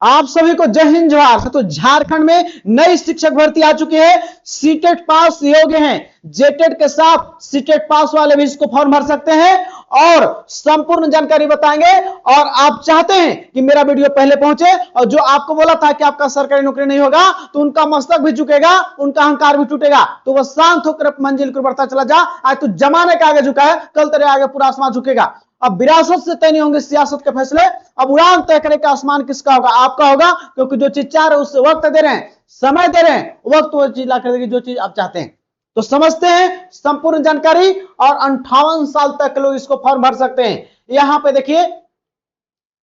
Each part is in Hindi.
आप सभी को जय हिंद जोहार। तो झारखंड में नई शिक्षक भर्ती आ चुकी है। सीटेट पास योग्य हैं, जेटेट के साथ सीटेट पास वाले भी इसको फॉर्म भर सकते हैं और संपूर्ण जानकारी बताएंगे। और आप चाहते हैं कि मेरा वीडियो पहले पहुंचे और जो आपको बोला था कि आपका सरकारी नौकरी नहीं होगा तो उनका मस्तक भी झुकेगा, उनका अहंकार भी टूटेगा, तो वह शांत होकर मंजिल को बढ़ता चला जा। आज तो जमाने के आगे झुका है, कल तेरे आगे पूरा आसमान झुकेगा। अब विरासत से तय नहीं होंगे सियासत के फैसले। अब उड़ान तय करे का आसमान किसका होगा? आपका होगा, क्योंकि जो चीज चाह रहे हैं उससे वक्त दे रहे हैं, समय दे रहे हैं, वक्त वो चीज ला कर देगी जो चीज आप चाहते हैं। तो समझते हैं संपूर्ण जानकारी और 58 साल तक लोग इसको फॉर्म भर सकते हैं। यहां पे देखिए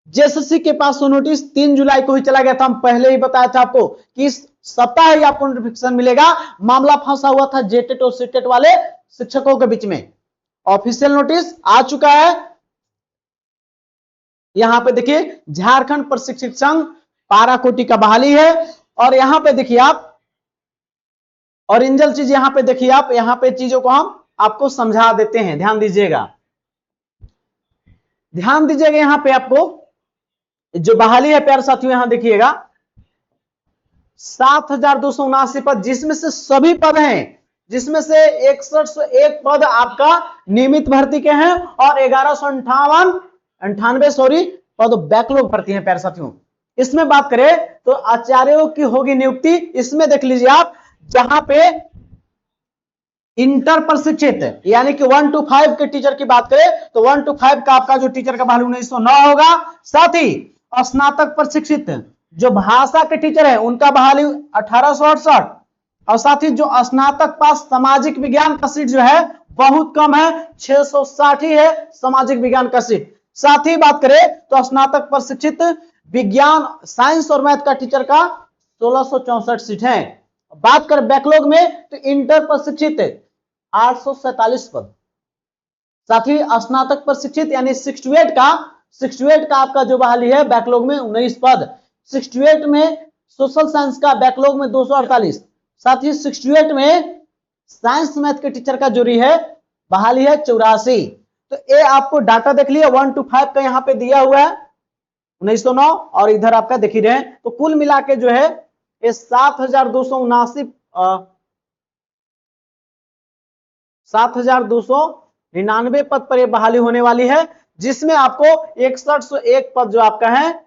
जेएसएससी के पास नोटिस 3 जुलाई को ही चला गया था। हम पहले ही बताया था आपको कि इस सप्ताह ही आपको नोटिफिकेशन मिलेगा। मामला फंसा हुआ था जेटेट और सीटेट वाले शिक्षकों के बीच में। ऑफिशियल नोटिस आ चुका है। यहां पे देखिए झारखंड प्रशिक्षक संघ पारा कोटि का बहाली है। और यहां पे देखिए आप ओरिजिनल चीज यहां पे देखिए आप, यहां पे चीजों को हम आपको समझा देते हैं, ध्यान दीजिएगा, ध्यान दीजिएगा। यहां पे आपको जो बहाली है प्यारे साथियों, यहां देखिएगा 7,279 पद, जिसमें से सभी पद हैं, जिसमें से 6101 पद आपका नियमित भर्ती के हैं और 1198 पद बैकलॉग भर्ती है प्यारे साथियों। इसमें बात करें तो आचार्यों की होगी नियुक्ति। इसमें देख लीजिए आप, जहां पे इंटर प्रशिक्षित यानी कि 1 to 5 के टीचर की बात करें तो 1 to 5 का आपका जो टीचर का बहाली 1909 होगा। साथ ही स्नातक प्रशिक्षित जो भाषा के टीचर है उनका बहाली 1868 और साथ ही जो स्नातक पास सामाजिक विज्ञान का सीट जो है बहुत कम है, 660 ही है सामाजिक विज्ञान का सीट। साथ ही बात करें तो स्नातक प्रशिक्षित विज्ञान साइंस और मैथ का टीचर का 1664 सीट है। बात कर बैकलॉग में तो इंटर प्रशिक्षित 847 पद, साथ ही स्नातक प्रशिक्षित यानी 68 का आपका जो बहाली है बैकलॉग में 19 पद। 68 में सोशल साइंस का बैकलॉग में 248, साथ ही 68 में साइंस मैथ के टीचर का जोड़ी है बहाली है 84। तो ये आपको डाटा देख लिया 1 to 5 का यहाँ पे दिया हुआ है 1909 और इधर आपका देख ही रहे हैं। तो कुल मिला के जो है ये 7,299 पद पर ये बहाली होने वाली है, जिसमें आपको 6101 पद जो आपका है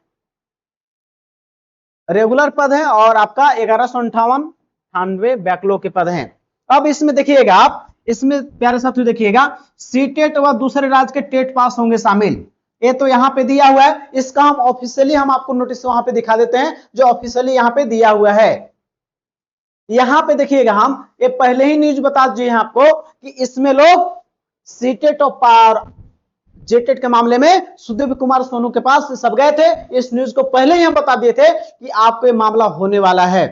रेगुलर पद है और आपका 1198 बैकलॉग के पद हैं। अब इसमें देखिएगा आप, इसमें प्यारे साथियों देखिएगा सीटेट व दूसरे राज्य के टेट पास होंगे शामिल। ये तो यहाँ पे दिया हुआ है, इसका हम ऑफिशियली हम आपको नोटिस वहां पे दिखा देते हैं जो ऑफिशियली यहाँ पे दिया हुआ है। यहाँ पे देखिएगा हम ये पहले ही न्यूज बता दीजिए आपको कि इसमें लोग सीटेट और जेटेट के मामले में सुदेव कुमार सोनू के पास सब गए थे। इस न्यूज को पहले ही हम बता दिए थे कि आपको ये मामला होने वाला है।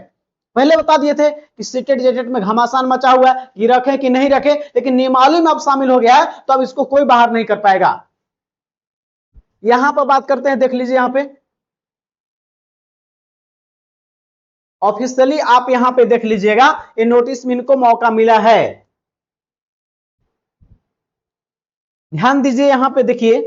पहले बता दिए थे कि सीटेट जेटेट में घमासान मचा हुआ है कि रखे कि नहीं रखे, लेकिन नियमावली में अब शामिल हो गया है तो अब इसको कोई बाहर नहीं कर पाएगा। यहां पर बात करते हैं, देख लीजिए यहां पे ऑफिशियली आप यहां पे देख लीजिएगा ये नोटिस में इनको मौका मिला है। ध्यान दीजिए यहां पे देखिए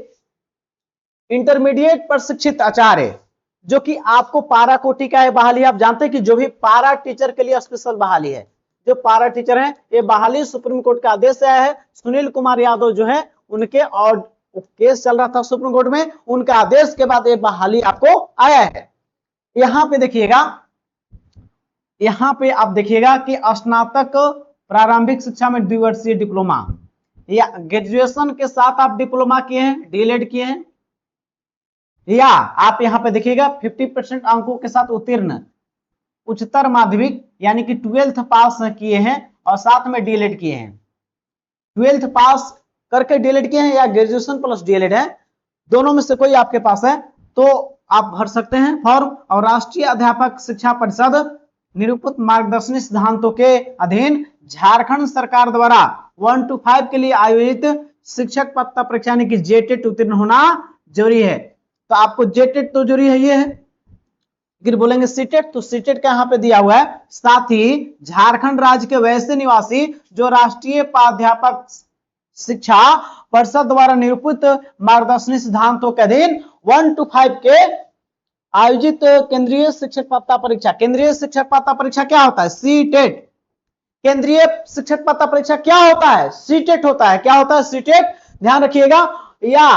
इंटरमीडिएट प्रशिक्षित आचार्य जो कि आपको पारा कोटि का है बहाली। आप जानते हैं कि जो भी पारा टीचर के लिए स्पेशल बहाली है, जो पारा टीचर है ये बहाली सुप्रीम कोर्ट का आदेश आया है। सुनील कुमार यादव जो है उनके और केस चल रहा था सुप्रीम कोर्ट में, उनके आदेश के बाद ये बहाली आपको आया है। यहां पे देखिएगा, यहां पे आप देखिएगा कि स्नातक प्रारंभिक शिक्षा में द्विवर्षीय डिप्लोमा या ग्रेजुएशन के साथ आप डिप्लोमा किए हैं, डीएलएड किए हैं, या आप यहां पे देखिएगा 50% अंकों के साथ उत्तीर्ण उच्चतर माध्यमिक यानी कि 12th पास किए हैं और साथ में डीएलएड किए हैं। 12th पास करके डीएलएड किए हैं या ग्रेजुएशन प्लस डीएलएड है, दोनों में से कोई आपके पास है तो आप भर सकते हैं फॉर्म। और राष्ट्रीय अध्यापक शिक्षा परिषद निरूपित मार्गदर्शनी सिद्धांतों के अधीन झारखंड सरकार द्वारा 1 to 5 के लिए आयोजित शिक्षक पात्रता परीक्षा यानी कि जेटेट उत्तीर्ण होना जरूरी है। तो आपको जेटेट तो जरूरी है, ये है, फिर बोलेंगे सीटेट तो सीटेट का यहाँ पे दिया हुआ है। साथ ही झारखंड राज्य के वैसे निवासी जो राष्ट्रीय प्राध्यापक शिक्षा परिषद द्वारा निरूपित मार्गदर्शनी सिद्धांतों के अधीन 1 to 5 के आयोजित केंद्रीय शिक्षक पात्रता परीक्षा। केंद्रीय शिक्षक पात्रता परीक्षा क्या होता है? सीटेट। केंद्रीय शिक्षक पात्रता परीक्षा क्या होता है? सीटेट होता है। क्या होता है? सीटेट। ध्यान रखिएगा। या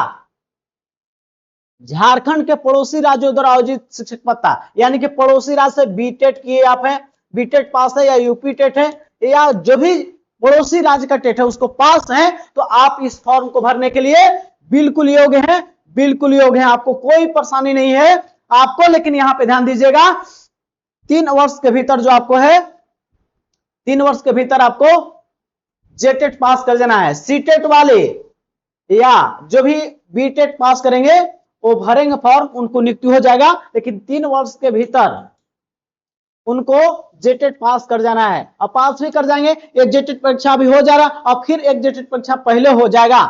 झारखंड के पड़ोसी राज्यों द्वारा आयोजित शिक्षक पात्रता, यानी कि पड़ोसी राज्य से बीटेट किए आप हैं, बीटेट पास है या यूपी टेट है या जो भी पड़ोसी राज्य का टेट है उसको पास है, तो आप इस फॉर्म को भरने के लिए बिल्कुल योग्य हैं, बिल्कुल योग्य हैं। आपको कोई परेशानी नहीं है आपको। लेकिन यहां पे ध्यान दीजिएगा, 3 वर्ष के भीतर जो आपको है, 3 वर्ष के भीतर आपको जेटेट पास कर जाना है। सीटेट वाले या जो भी बीटेट पास करेंगे वो भरेंगे फॉर्म, उनको नियुक्ति हो जाएगा। लेकिन 3 वर्ष के भीतर उनको जेटेट पास कर जाना है। अब पास भी कर जाएंगे, एक जेटेट परीक्षा भी हो जाएगा और फिर एक जेटेट परीक्षा पहले हो जाएगा।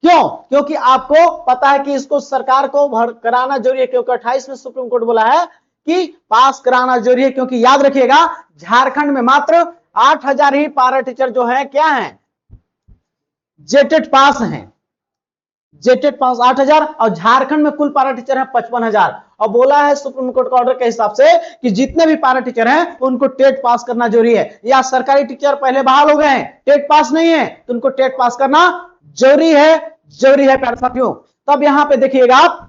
क्यों? क्योंकि आपको पता है कि इसको सरकार को कराना जरूरी है, क्योंकि 28 में सुप्रीम कोर्ट बोला है कि पास कराना जरूरी है। क्योंकि याद रखिएगा, झारखंड में मात्र 8,000 ही पारा टीचर जो है क्या है? जेटेट पास हैं। जेटेट पास 8,000 और झारखंड में कुल पारा टीचर है 55,000। और बोला है सुप्रीम कोर्ट का ऑर्डर के हिसाब से कि जितने भी पारा टीचर हैं उनको टेट पास करना जरूरी है। या सरकारी टीचर पहले बहाल हो गए हैं, टेट पास नहीं है, तो उनको टेट पास करना जरूरी है, जरूरी है प्यारे साथियों। तब यहां पे देखिएगा आप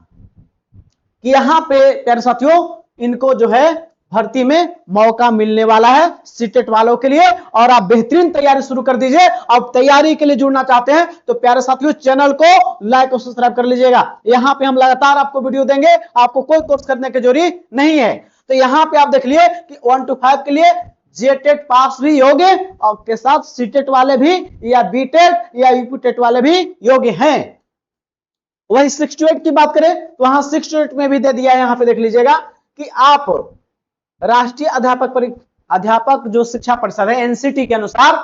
कि यहां पे प्यारे साथियों इनको जो है भर्ती में मौका मिलने वाला है सीटेट वालों के लिए। और आप बेहतरीन तैयारी शुरू कर दीजिए। अब तैयारी के लिए जुड़ना चाहते हैं तो प्यारे साथियों चैनल को लाइक और सब्सक्राइब कर लीजिएगा। यहां पे हम लगातार आपको वीडियो देंगे, आपको कोई कोर्स करने की जरूरत नहीं है। तो यहां पे आप देख लिए कि 1 to 5 के लिए जेटेट पास भी योग्य और के साथ सीटेट वाले भी या बीटेट या यूपीटेट वाले भी योग्य हैं। वही 6 to 8 की बात करें तो वहां 6 to 8 में भी दे दिया है। यहां पे देख लीजिएगा कि आप राष्ट्रीय अध्यापक जो शिक्षा परिषद है एनसीटी के अनुसार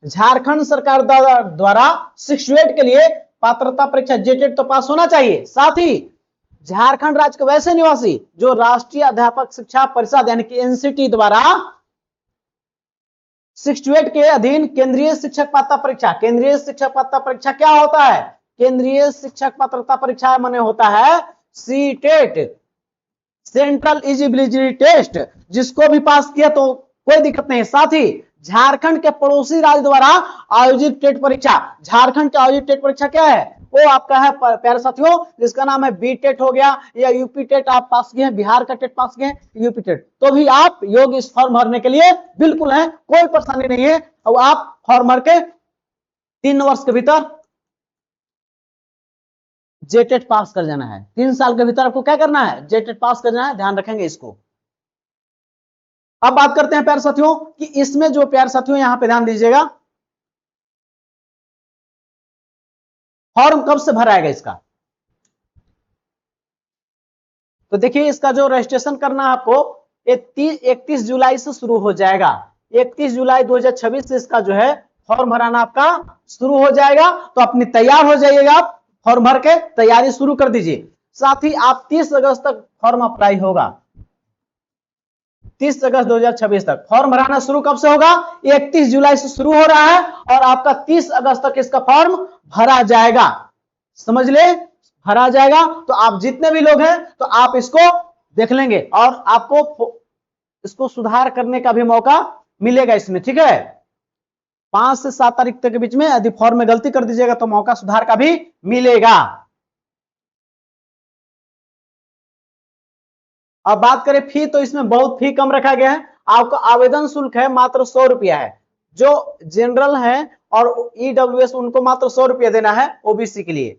झारखंड सरकार द्वारा 6 to 8 के लिए पात्रता परीक्षा जेटेट तो पास होना चाहिए। साथ ही झारखंड राज्य के वैसे निवासी जो राष्ट्रीय अध्यापक शिक्षा परिषद यानी कि एनसीटी द्वारा 6 to 8 के अधीन केंद्रीय शिक्षक पात्रता परीक्षा। केंद्रीय शिक्षक पात्रता परीक्षा क्या होता है? केंद्रीय शिक्षक पात्रता परीक्षा माने होता है सीटेट, सेंट्रल एलिजिबिलिटी टेस्ट। जिसको भी पास किया तो कोई दिक्कत नहीं। साथ ही झारखंड के पड़ोसी राज्य द्वारा आयोजित टेट परीक्षा। झारखंड के आयोजित टेट परीक्षा क्या है? वो आपका है प्यारे साथियों जिसका नाम है बीटेट हो गया या यूपी टेट आप पास किए हैं, बिहार का टेट पास किए हैं यूपी टेट, तो भी आप योग्य इस फॉर्म भरने के लिए बिल्कुल है, कोई परेशानी नहीं है। और आप फॉर्म भर के 3 वर्ष के भीतर जेटेट पास कर जाना है। 3 साल के भीतर आपको क्या करना है? जेटेट पास कर जाना है। ध्यान रखेंगे इसको। अब बात करते हैं प्यारे साथियों कि इसमें जो प्यारे साथियों यहां पे ध्यान दीजिएगा फॉर्म कब से भराएगा इसका। तो देखिए इसका जो रजिस्ट्रेशन करना है आपको 31 जुलाई से शुरू हो जाएगा। 31 जुलाई 2026 से इसका जो है फॉर्म भराना आपका शुरू हो जाएगा। तो अपनी तैयार हो जाइएगा, आप फॉर्म भर के तैयारी शुरू कर दीजिए। साथ ही आप 30 अगस्त तक फॉर्म अप्लाई होगा। 30 अगस्त 2026 तक फॉर्म भराना शुरू कब से होगा? 31 जुलाई से शुरू हो रहा है और आपका 30 अगस्त तक इसका फॉर्म भरा जाएगा। समझ ले, भरा जाएगा। तो आप जितने भी लोग हैं तो आप इसको देख लेंगे और आपको इसको सुधार करने का भी मौका मिलेगा इसमें। ठीक है, 5 से 7 तारीख तक के बीच में यदि फॉर्म में गलती कर दीजिएगा तो मौका सुधार का भी मिलेगा। अब बात करें फी, तो इसमें बहुत फी कम रखा गया है। आपका आवेदन शुल्क है मात्र 100 रुपया है। जो जनरल है और ईडब्ल्यूएस उनको मात्र 100 रुपया देना है। ओबीसी के लिए,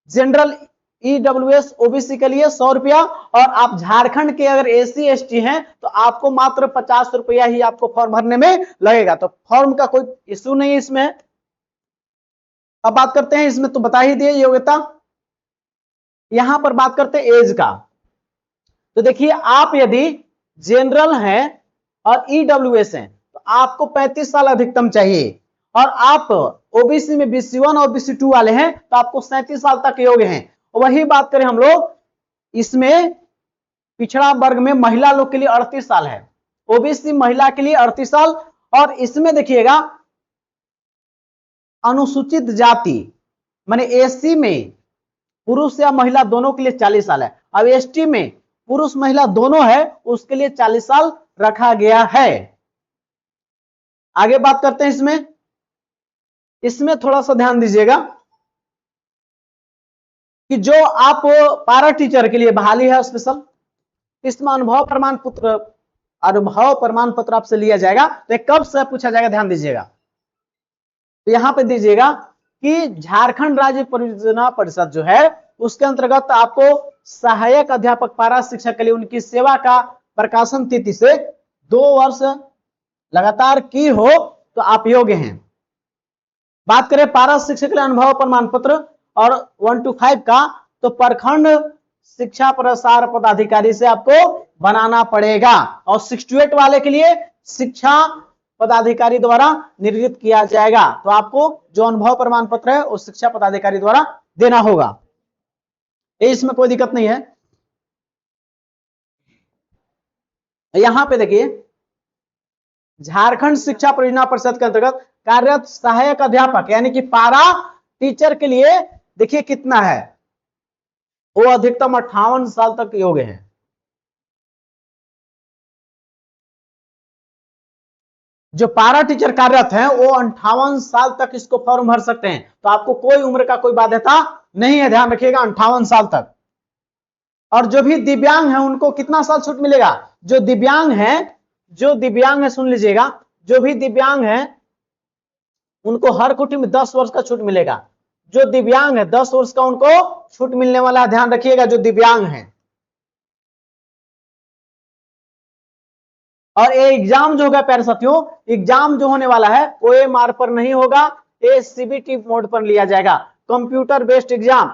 जनरल ईडब्ल्यूएस ओबीसी के लिए 100 रुपया। और आप झारखंड के अगर एससी एसटी हैं तो आपको मात्र 50 रुपया ही आपको फॉर्म भरने में लगेगा। तो फॉर्म का कोई इश्यू नहीं है इसमें। अब बात करते हैं, इसमें तो बता ही दिए योग्यता। यहां पर बात करते हैं एज का। तो देखिए आप यदि जनरल हैं और ईडब्ल्यूएस हैं तो आपको 35 साल अधिकतम चाहिए। और आप ओबीसी में BC1 और BC2 वाले हैं तो आपको 37 साल तक योग्य हैं। वही बात करें हम लोग, इसमें पिछड़ा वर्ग में महिला लोग के लिए 38 साल है, ओबीसी महिला के लिए 38 साल। और इसमें देखिएगा अनुसूचित जाति माने एससी में पुरुष या महिला दोनों के लिए 40 साल है। अब एसटी में पुरुष महिला दोनों है उसके लिए 40 साल रखा गया है। आगे बात करते हैं इसमें थोड़ा सा ध्यान दीजिएगा कि जो आप पारा टीचर के लिए बहाली है स्पेशल, इसमें अनुभव प्रमाण पत्र आपसे लिया जाएगा। तो कब से पूछा जाएगा, ध्यान दीजिएगा। तो यहां पे दीजिएगा कि झारखंड राज्य परियोजना परिषद जो है उसके अंतर्गत आपको सहायक अध्यापक पारा शिक्षक के लिए उनकी सेवा का प्रकाशन तिथि से 2 वर्ष लगातार की हो तो आप योग्य हैं। बात करें पारा शिक्षक के लिए अनुभव प्रमाण पत्र और 1 to 5 का, तो प्रखंड शिक्षा प्रसार पदाधिकारी से आपको बनाना पड़ेगा और 6 to 8 वाले के लिए शिक्षा पदाधिकारी द्वारा निर्गत किया जाएगा। तो आपको जो अनुभव प्रमाण पत्र है वो शिक्षा पदाधिकारी द्वारा देना होगा, इसमें कोई दिक्कत नहीं है। यहां पे देखिए झारखंड शिक्षा परियोजना परिषद के अंतर्गत कार्यरत सहायक अध्यापक यानी कि पारा टीचर के लिए देखिए कितना है, वो अधिकतम 58 साल तक योग्य है। जो पारा टीचर कार्यरत हैं वो 58 साल तक इसको फॉर्म भर सकते हैं। तो आपको कोई उम्र का कोई बाध्यता नहीं है, ध्यान रखिएगा 58 साल तक। और जो भी दिव्यांग है उनको कितना साल छूट मिलेगा, जो दिव्यांग है सुन लीजिएगा, जो भी दिव्यांग है उनको हर कोटि में 10 वर्ष का छूट मिलेगा। जो दिव्यांग है 10 वर्ष का उनको छूट मिलने वाला है, ध्यान रखिएगा जो दिव्यांग है। और ये एग्जाम जो होगा प्यारे साथियों, एग्जाम जो होने वाला है वो OMR पर नहीं होगा, ये CBT मोड पर लिया जाएगा, कंप्यूटर बेस्ड एग्जाम।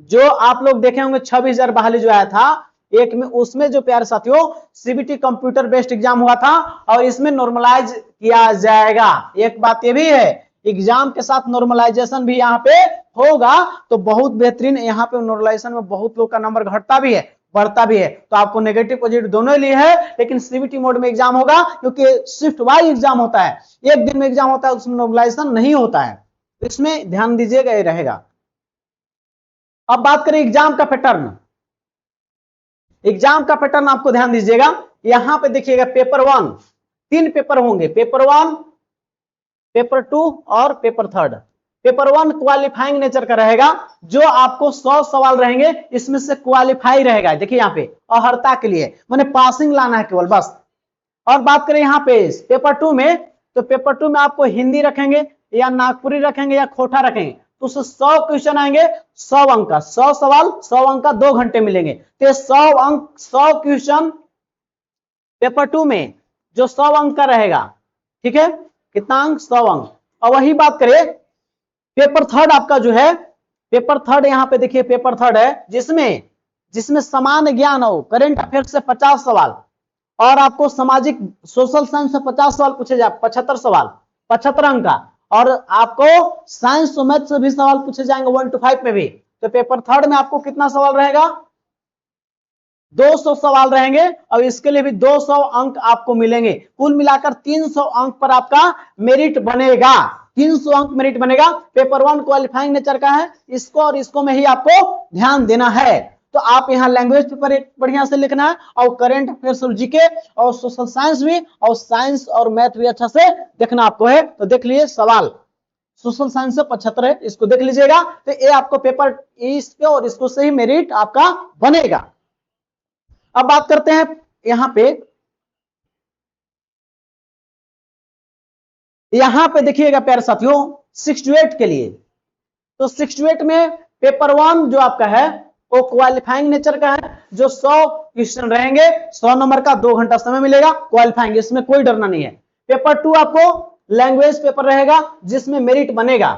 जो आप लोग देखे होंगे 26,000 बहाली जो आया था एक में, उसमें जो प्यारे साथियों CBT कंप्यूटर बेस्ड एग्जाम हुआ था और इसमें नॉर्मलाइज किया जाएगा। एक बात ये भी है, एग्जाम के साथ नॉर्मलाइजेशन भी यहाँ पे होगा, तो बहुत बेहतरीन। यहाँ पे नॉर्मलाइजेशन में बहुत लोग का नंबर घटता भी है बढ़ता भी है, तो आपको नेगेटिव पॉजिटिव दोनों लिए है, लेकिन CBT मोड में एग्जाम होगा क्योंकि शिफ्ट वाइज एग्जाम होता है, एक दिन में एग्जाम होता है, उसमें नॉर्मलाइजेशन नहीं होता है। इसमें ध्यान दीजिएगा, ये रहेगा। अब बात करें एग्जाम का पैटर्न। एग्जाम का पैटर्न आपको ध्यान दीजिएगा, यहां पे देखिएगा पेपर 1 3 पेपर होंगे, पेपर 1, पेपर 2 और पेपर 3। पेपर 1 क्वालिफाइंग नेचर का रहेगा, जो आपको 100 सवाल रहेंगे, इसमें से क्वालिफाई रहेगा। देखिए यहाँ पे अर्हता के लिए माने पासिंग लाना है केवल बस। और बात करें यहाँ पे पेपर 2 में, तो पेपर 2 में आपको हिंदी रखेंगे या नागपुरी रखेंगे या खोटा रखेंगे, तो उससे 100 क्वेश्चन आएंगे, 100 अंक का, 100 सवाल 100 अंक का 2 घंटे मिलेंगे। तो 100 अंक 100 क्वेश्चन पेपर 2 में जो 100 अंक का रहेगा, ठीक है, कितना अंक 100 अंक। और वही बात करें पेपर 3 आपका जो है, पेपर 3 यहाँ पे देखिए पेपर 3 है जिसमें सामान्य ज्ञान हो, करंट अफेयर से 50 सवाल और आपको सामाजिक सोशल साइंस से 50 सवाल पूछे जाए, 75 सवाल 75 अंक का, और आपको साइंस और मैथ से भी सवाल पूछे जाएंगे 1 to 5 में भी। तो पेपर 3 में आपको कितना सवाल रहेगा, 200 सवाल रहेंगे और इसके लिए भी 200 अंक आपको मिलेंगे। कुल मिलाकर 300 अंक पर आपका मेरिट बनेगा, 300 अंक मेरिट बनेगा। पेपर 1 क्वालिफाइंग नेचर का है, इसको और इसको में ही आपको ध्यान देना है। तो आप यहाँ लैंग्वेज पेपर बढ़िया से लिखना है और करंट अफेयर्स और जीके और सोशल साइंस भी, और साइंस और मैथ भी अच्छा से देखना आपको है। तो देख लीजिए सवाल सोशल साइंस से 75 है, इसको देख लीजिएगा। तो ये आपको पेपर इस पे और इसको से ही मेरिट आपका बनेगा। अब बात करते हैं यहां पे देखिएगा प्यारे साथियों 6 to 8 के लिए। तो 6 to 8 में पेपर 1 जो आपका है वो क्वालिफाइंग नेचर का है, जो 100 क्वेश्चन रहेंगे, 100 नंबर का 2 घंटा समय मिलेगा, क्वालिफाइंग, इसमें कोई डरना नहीं है। पेपर 2 आपको लैंग्वेज पेपर रहेगा जिसमें मेरिट बनेगा,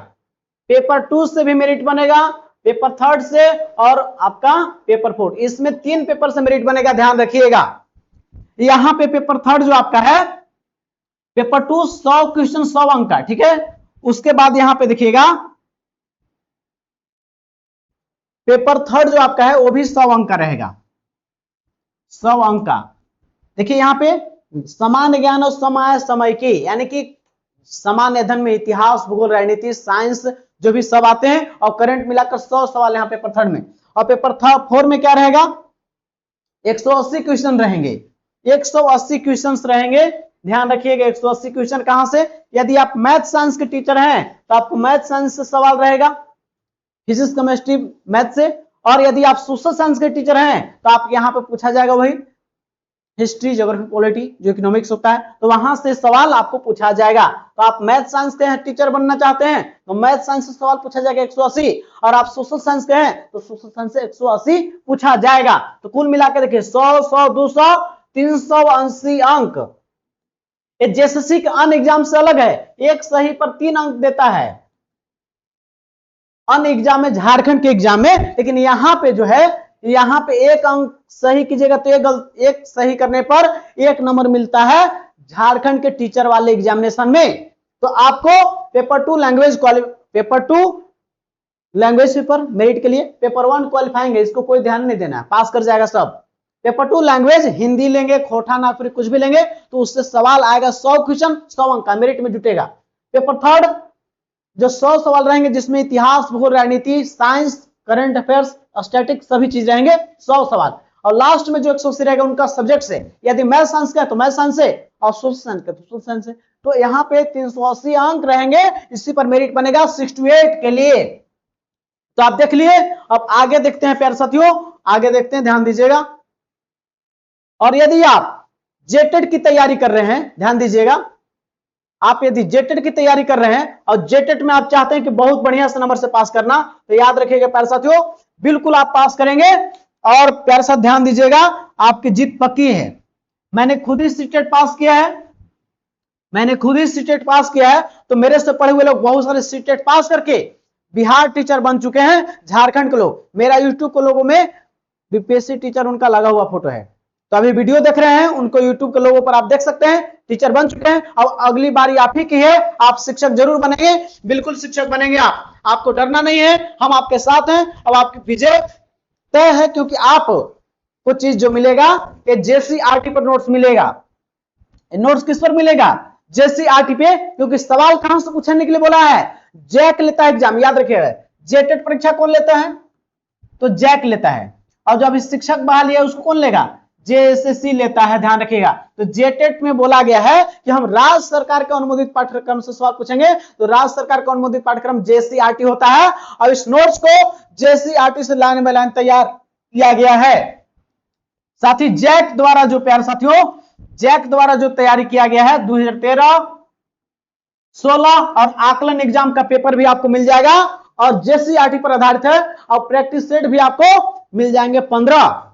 पेपर 2 से भी मेरिट बनेगा, पेपर 3 से और आपका पेपर 4, इसमें 3 पेपर से मेरिट बनेगा, ध्यान रखिएगा। यहां पे पेपर 3 जो आपका है, पेपर 2 100 क्वेश्चन 100 अंक का, ठीक है। उसके बाद यहां पे देखिएगा पेपर 3 जो आपका है वो भी 100 अंक का रहेगा, 100 अंक का। देखिए यहां पे सामान्य ज्ञान और समय की, यानी कि सामान्य अध्ययन में इतिहास, भूगोल, राजनीति, साइंस जो भी सब आते हैं, और करंट मिलाकर 100 सवाल यहाँ पेपर 3 में। और पेपर 4 में क्या रहेगा, 180 क्वेश्चन रहेंगे, 180 क्वेश्चंस रहेंगे। ध्यान रखिएगा 180 क्वेश्चन कहां से, यदि आप मैथ साइंस के टीचर हैं तो आपको मैथ साइंस से सवाल रहेगा, फिजिक्स केमिस्ट्री मैथ से, और यदि आप सोशल साइंस के टीचर हैं तो आप यहां पे पूछा जाएगा वही हिस्ट्री, ज्योग्राफी, पॉलिटी जो इकोनॉमिक्स होता है, तो वहां से सवाल आपको पूछा जाएगा। तो आप मैथ साइंस के टीचर बनना चाहते हैं तो मैथ साइंस से सवाल पूछा जाएगा 180, और आप सोशल साइंस के हैं तो सोशल साइंस से 180 पूछा जाएगा। तो कुल मिलाकर देखिए 100, 100, 200, 380 अंक। ये जेएसएससी के अन्य एग्जाम से अलग है, एक सही पर 3 अंक देता है अन्य एग्जाम में, झारखंड के एग्जाम में, लेकिन यहां पे जो है, यहां पे 1 अंक सही कीजिएगा तो एक सही करने पर 1 नंबर मिलता है झारखंड के टीचर वाले एग्जामिनेशन में। तो आपको पेपर 2 लैंग्वेज पेपर मेरिट के लिए, पेपर 1 क्वालिफाइंग है, इसको कोई ध्यान नहीं देना, पास कर जाएगा सब। पेपर 2 लैंग्वेज हिंदी लेंगे, खोटा ना फिर कुछ भी लेंगे तो उससे सवाल आएगा 100 क्वेश्चन, 100 अंक का मेरिट में जुटेगा। पेपर 3 जो 100 सवाल रहेंगे जिसमें इतिहास, भूगोल, राजनीति, साइंस, करंट अफेयर्स, स्टैटिक सभी चीज रहेंगे 100 सवाल। और लास्ट में जो 180 रहेगा उनका सब्जेक्ट से, यदि मैथ साइंस का तो मैथ साइंस से, और सोशल साइंस का तो सोशल साइंस से। तो यहाँ पे 380 अंक रहेंगे, इसी पर मेरिट बनेगा 68 के लिए। तो आप देख लिए। अब आगे देखते हैं प्यारे साथियों, आगे देखते हैं, ध्यान दीजिएगा। और यदि आप जेटेड की तैयारी कर रहे हैं, ध्यान दीजिएगा, आप यदि जेटेड की तैयारी कर रहे हैं और जेटेड में आप चाहते हैं कि बहुत बढ़िया से नंबर से पास करना, तो याद रखिएगा प्यारे साथियों, बिल्कुल आप पास करेंगे। और प्यारे साथ ध्यान दीजिएगा, आपकी जीत पक्की है। मैंने खुद ही सीटेट पास किया है, तो मेरे से पढ़े हुए लोग बहुत सारे सीटेट पास करके बिहार टीचर बन चुके हैं, झारखंड के लोग। मेरा यूट्यूब के लोगों में बीपीएससी टीचर उनका लगा हुआ फोटो है, तो अभी वीडियो देख रहे हैं उनको यूट्यूब के लोगों पर आप देख सकते हैं, टीचर बन चुके हैं। अब अगली बारी आप ही की है, आप शिक्षक जरूर बनेंगे, बिल्कुल शिक्षक बनेंगे आपको डरना नहीं है, हम आपके साथ हैं। अब आपकी विजय तय है, क्योंकि आप कुछ चीज जो मिलेगा ये जेसीईआरटी पर नोट्स मिलेगा। नोट्स किस पर मिलेगा, जेसीईआरटी पे, क्योंकि सवाल कहां से पूछने के लिए बोला है, जैक लेता है एग्जाम, याद रखिएगा। जेटेट परीक्षा कौन लेता है, तो जैक लेता है। और जो अभी शिक्षक बहाली है उसको कौन लेगा, जेएसएससी लेता है, ध्यान रखिएगा। तो जेटेट में बोला गया है कि हम राज्य सरकार के अनुमोदित पाठ्यक्रम से सवाल पूछेंगे, तो राज्य सरकार का अनुमोदित पाठ्यक्रम जेसीईआरटी होता है, और इस नोट्स को जेसीईआरटी से लाइन बाय लाइन तैयार किया गया है। साथ ही जैक द्वारा जो, प्यारे साथियों, जैक द्वारा जो तैयारी किया गया है 2013, 16 और आकलन एग्जाम का पेपर भी आपको मिल जाएगा, और जेसीईआरटी पर आधारित है, और प्रैक्टिस सेट भी आपको मिल जाएंगे 15।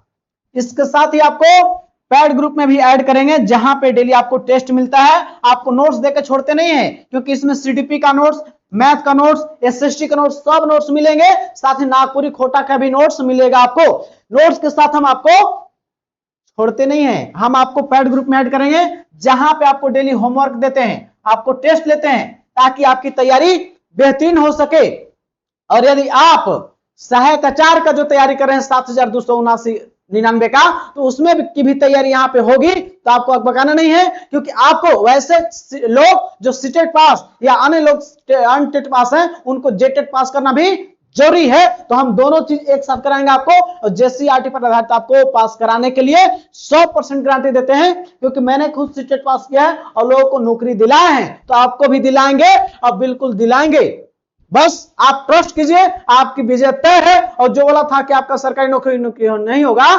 इसके साथ ही आपको पैड ग्रुप में भी ऐड करेंगे, जहां पे डेली आपको टेस्ट मिलता है। आपको नोट्स देकर छोड़ते नहीं है, क्योंकि इसमें सीडीपी का नोट्स, मैथ का नोट्स, एसएसटी का नोट्स, सब नोट्स मिलेंगे। साथ ही नागपुरी खोटा का भी नोट्स मिलेगा आपको। नोट्स के साथ हम आपको छोड़ते नहीं है, हम आपको पैड ग्रुप में ऐड करेंगे, जहां पे आपको डेली होमवर्क देते हैं, आपको टेस्ट लेते हैं, ताकि आपकी तैयारी बेहतरीन हो सके। और यदि आप सहायक आचार्य का जो तैयारी कर रहे हैं 7299 का, तो उसमें की भी तैयारी यहाँ पे होगी, तो आपको अकबकाना नहीं है, क्योंकि आपको वैसे लोग जो सीटेट पास या अन्य लोग अनटेट पास हैं, उनको जेटेट पास करना भी जरूरी है। तो हम दोनों चीज एक साथ कराएंगे आपको, और जेसीईआरटी पर आधारित आपको पास कराने के लिए 100% गारंटी देते हैं, क्योंकि मैंने खुद सीटेट पास किया है और लोगों को नौकरी दिलाए हैं, तो आपको भी दिलाएंगे, और बिल्कुल दिलाएंगे। बस आप ट्रस्ट कीजिए, आपकी विजय तय है। और जो बोला था कि आपका सरकारी नौकरी नहीं होगा,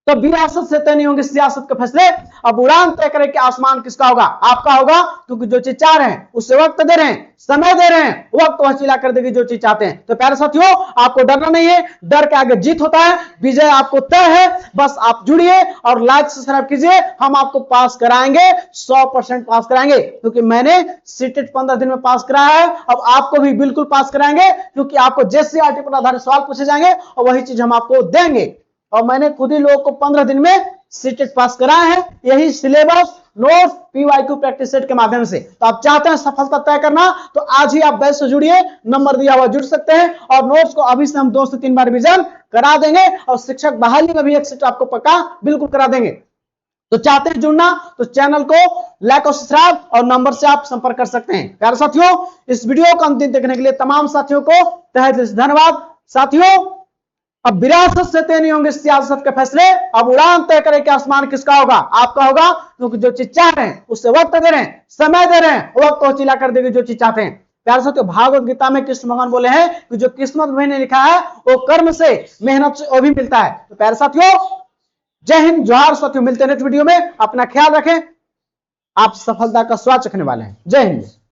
तो विरासत से तय नहीं होंगे सियासत के फैसले। अब उड़ान तय करें कि आसमान किसका होगा, आपका होगा, क्योंकि जो चीज चाह रहे हैं उससे वक्त दे रहे हैं, समय दे रहे हैं, वक्त वह चिल्ला कर देगी जो चीज चाहते हैं। तो प्यारे साथियों, आपको डरना नहीं है, डर के आगे जीत होता है, विजय आपको तय है। बस आप जुड़िए और लाइक सब्सक्राइब कीजिए, हम आपको पास कराएंगे, 100% पास कराएंगे, क्योंकि मैंने सीटेट 15 दिन में पास कराया है। अब आपको भी बिल्कुल पास कराएंगे, क्योंकि आपको जेसीईआरटी पर आधारित सवाल पूछे जाएंगे और वही चीज हम आपको देंगे। और मैंने खुद ही लोगों को 15 दिन में सीटेट पास कराया है, यही syllabus, notes, PYQ practice set के माध्यम से। तो आप चाहते हैं सफलता तय करना, तो आज ही आप बैच से जुड़िए, नंबर दिया हुआ जुड़ सकते हैं। और नोट्स को अभी से हम 2 से 3 बार रिवीजन करा देंगे, और शिक्षक बहाली में भी एक सेट आपको पक्का बिल्कुल करा देंगे। तो चाहते हैं जुड़ना, तो चैनल को लाइक और सब्सक्राइब और नंबर से आप संपर्क कर सकते हैं। प्यारे साथियों, इस वीडियो को अंतिम देखने के लिए तमाम साथियों को तहे दिल से धन्यवाद। साथियों, अब विरासत से तय नहीं होंगे सियासत के फैसले, अब उड़ान तय करें कि आसमान किसका होगा, आपका होगा, क्योंकि जो चीज चाह रहे हैं उससे वक्त दे रहे हैं, समय दे रहे हैं, वक्त तो चिल्ला कर देगी जो चीज चाहते हैं। प्यारे साथियों, भागवत गीता में कृष्ण भगवान बोले हैं कि जो किस्मत मैंने लिखा है वो कर्म से, मेहनत से वो भी मिलता है। तो प्यारे साथियों, जय हिंद, जोहार साथियों, मिलते हैं नेक्स्ट वीडियो में, अपना ख्याल रखें, आप सफलता का स्वाद चखने वाले हैं। जय हिंद।